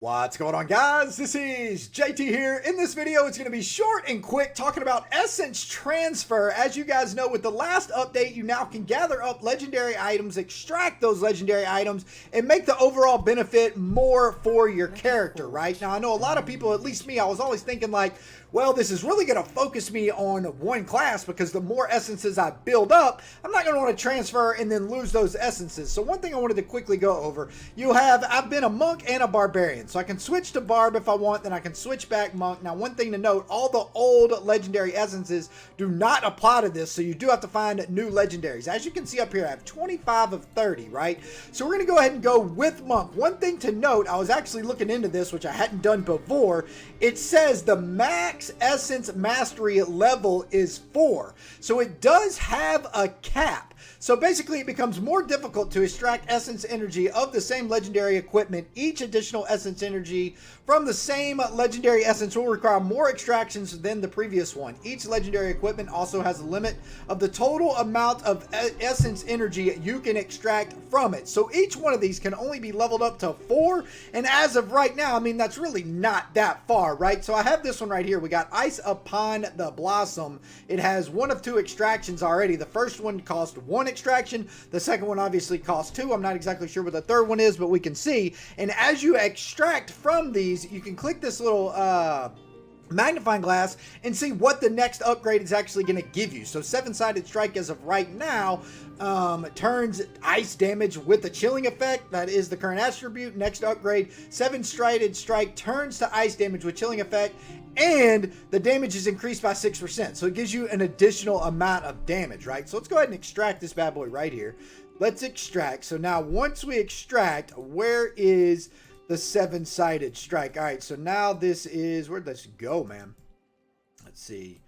What's going on, guys? This is JT here. In this video, it's going to be short and quick, talking about essence transfer. As you guys know, with the last update, you now can gather up legendary items, extract those legendary items, and make the overall benefit more for your character, right? Now, I know a lot of people, at least me, I was always thinking like, well, this is really going to focus me on one class because the more essences I build up, I'm not going to want to transfer and then lose those essences. So one thing I wanted to quickly go over, I've been a monk and a barbarian. So I can switch to barb if I want, then I can switch back monk. Now, one thing to note, all the old legendary essences do not apply to this. So you do have to find new legendaries. As you can see up here, I have 25 of 30, right? So we're going to go ahead and go with monk. One thing to note, I was actually looking into this, which I hadn't done before. It says the max essence mastery level is 4. So it does have a cap. So basically it becomes more difficult to extract essence energy of the same legendary equipment. Each additional essence energy from the same legendary essence will require more extractions than the previous one. Each legendary equipment also has a limit of the total amount of essence energy you can extract from it. So each one of these can only be leveled up to 4. And as of right now, I mean, that's really not that far, right? So I have this one right here. We got Ice Upon the Blossom. It has 1 of 2 extractions already. The first one cost 1 extraction. The second one obviously costs 2. I'm not exactly sure what the third one is, but we can see. And as you extract from these, you can click this little magnifying glass and see what the next upgrade is actually going to give you. So 7-sided strike as of right now turns ice damage with the chilling effect. That is the current attribute. Next upgrade, 7-sided strike turns to ice damage with chilling effect, and the damage is increased by 6%. So it gives you an additional amount of damage, right? So let's go ahead and extract this bad boy right here. Let's extract. So now once we extract, where is the 7-sided strike? All right, so now this is, where'd this go, man? Let's see.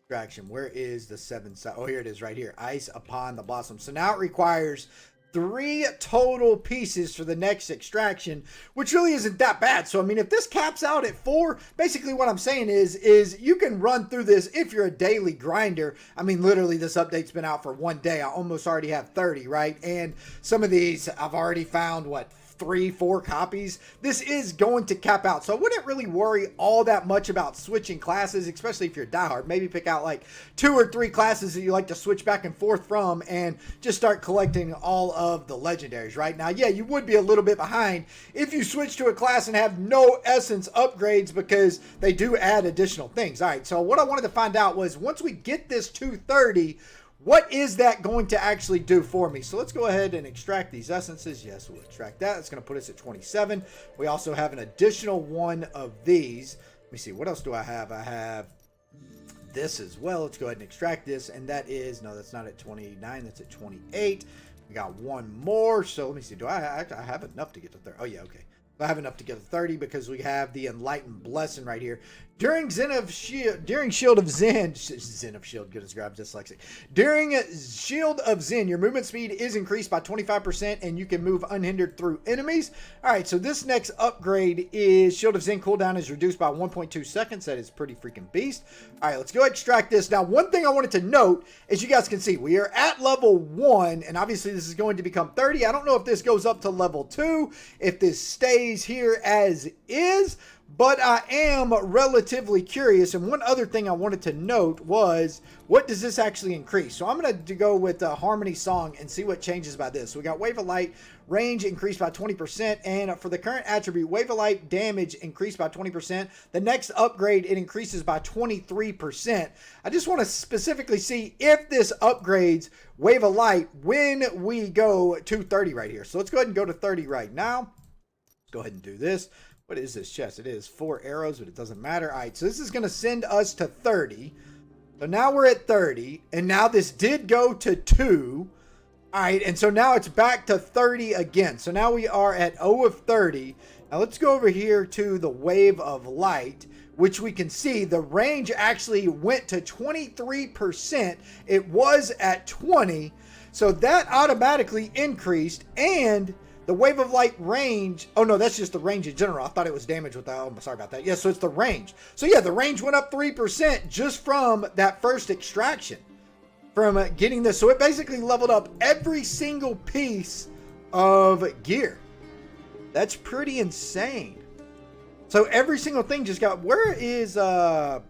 Extraction, where is the 7-sided? Oh, here it is right here. Ice Upon the Blossom. So now it requires 3 total pieces for the next extraction, which really isn't that bad. So, I mean, if this caps out at 4, basically what I'm saying is you can run through this if you're a daily grinder. I mean, literally, this update's been out for 1 day. I almost already have 30, right? And some of these I've already found, what, 3-4 copies. This is going to cap out, so I wouldn't really worry all that much about switching classes, especially if you're diehard. Maybe pick out like 2 or 3 classes that you like to switch back and forth from and just start collecting all of the legendaries. Right now, yeah, you would be a little bit behind if you switch to a class and have no essence upgrades, because they do add additional things. All right, so what I wanted to find out was, once we get this 230, what is that going to actually do for me? So let's go ahead and extract these essences. Yes, we'll extract that. It's going to put us at 27. We also have an additional 1 of these. Let me see. What else do I have? I have this as well. Let's go ahead and extract this. And that is, no, that's not at 29. That's at 28. We got 1 more. So let me see. Do I have enough to get to 30? Oh, yeah, okay. I have enough to get to 30 because we have the Enlightened Blessing right here. During Shield of Zen, goodness grab, dyslexic. During Shield of Zen, your movement speed is increased by 25% and you can move unhindered through enemies. All right, so this next upgrade is Shield of Zen cooldown is reduced by 1.2 seconds. That is pretty freaking beast. All right, let's go extract this. Now, one thing I wanted to note, as you guys can see, we are at level 1, and obviously this is going to become 30. I don't know if this goes up to level 2, if this stays here as is, but I am relatively curious. And one other thing I wanted to note was, what does this actually increase? So I'm going to go with Harmony Song and see what changes by this. So we got Wave of Light, range increased by 20%. And for the current attribute, Wave of Light damage increased by 20%. The next upgrade, it increases by 23%. I just want to specifically see if this upgrades Wave of Light when we go to 30 right here. So let's go ahead and go to 30 right now. Let's go ahead and do this. What is this chest? It is 4 arrows, but it doesn't matter. All right, so this is going to send us to 30. So now we're at 30, and now this did go to 2. All right, and so now it's back to 30 again. So now we are at 0 of 30. Now let's go over here to the Wave of Light, which we can see the range actually went to 23%. It was at 20, so that automatically increased, and the Wave of Light range, oh no, that's just the range in general. I thought it was damage with that. Oh, sorry about that. Yeah, so it's the range. So yeah, the range went up 3% just from that first extraction, from getting this. So it basically leveled up every single piece of gear. That's pretty insane. So every single thing just got, where is, man,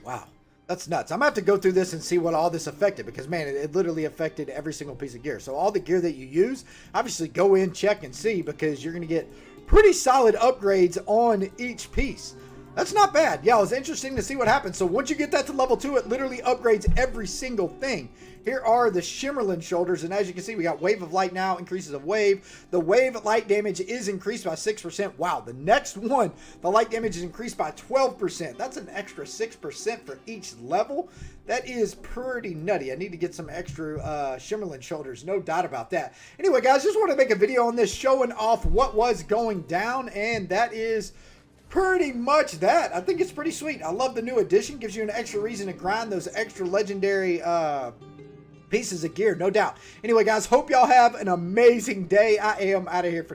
wow. That's nuts. I'm gonna have to go through this and see what all this affected, because man, it literally affected every single piece of gear. So all the gear that you use, obviously go in, check and see, because you're gonna get pretty solid upgrades on each piece. That's not bad. Yeah, it was interesting to see what happens. So once you get that to level 2, it literally upgrades every single thing. Here are the Shimmerlin shoulders, and as you can see, we got Wave of Light now, increases of wave. The wave light damage is increased by 6%. Wow, the next one, the light damage is increased by 12%. That's an extra 6% for each level. That is pretty nutty. I need to get some extra Shimmerlin shoulders, no doubt about that. Anyway, guys, just want to make a video on this showing off what was going down, and that is pretty much that. I think it's pretty sweet. I love the new addition. Gives you an extra reason to grind those extra legendary pieces of gear, no doubt. Anyway, guys, hope y'all have an amazing day. I am out of here for now.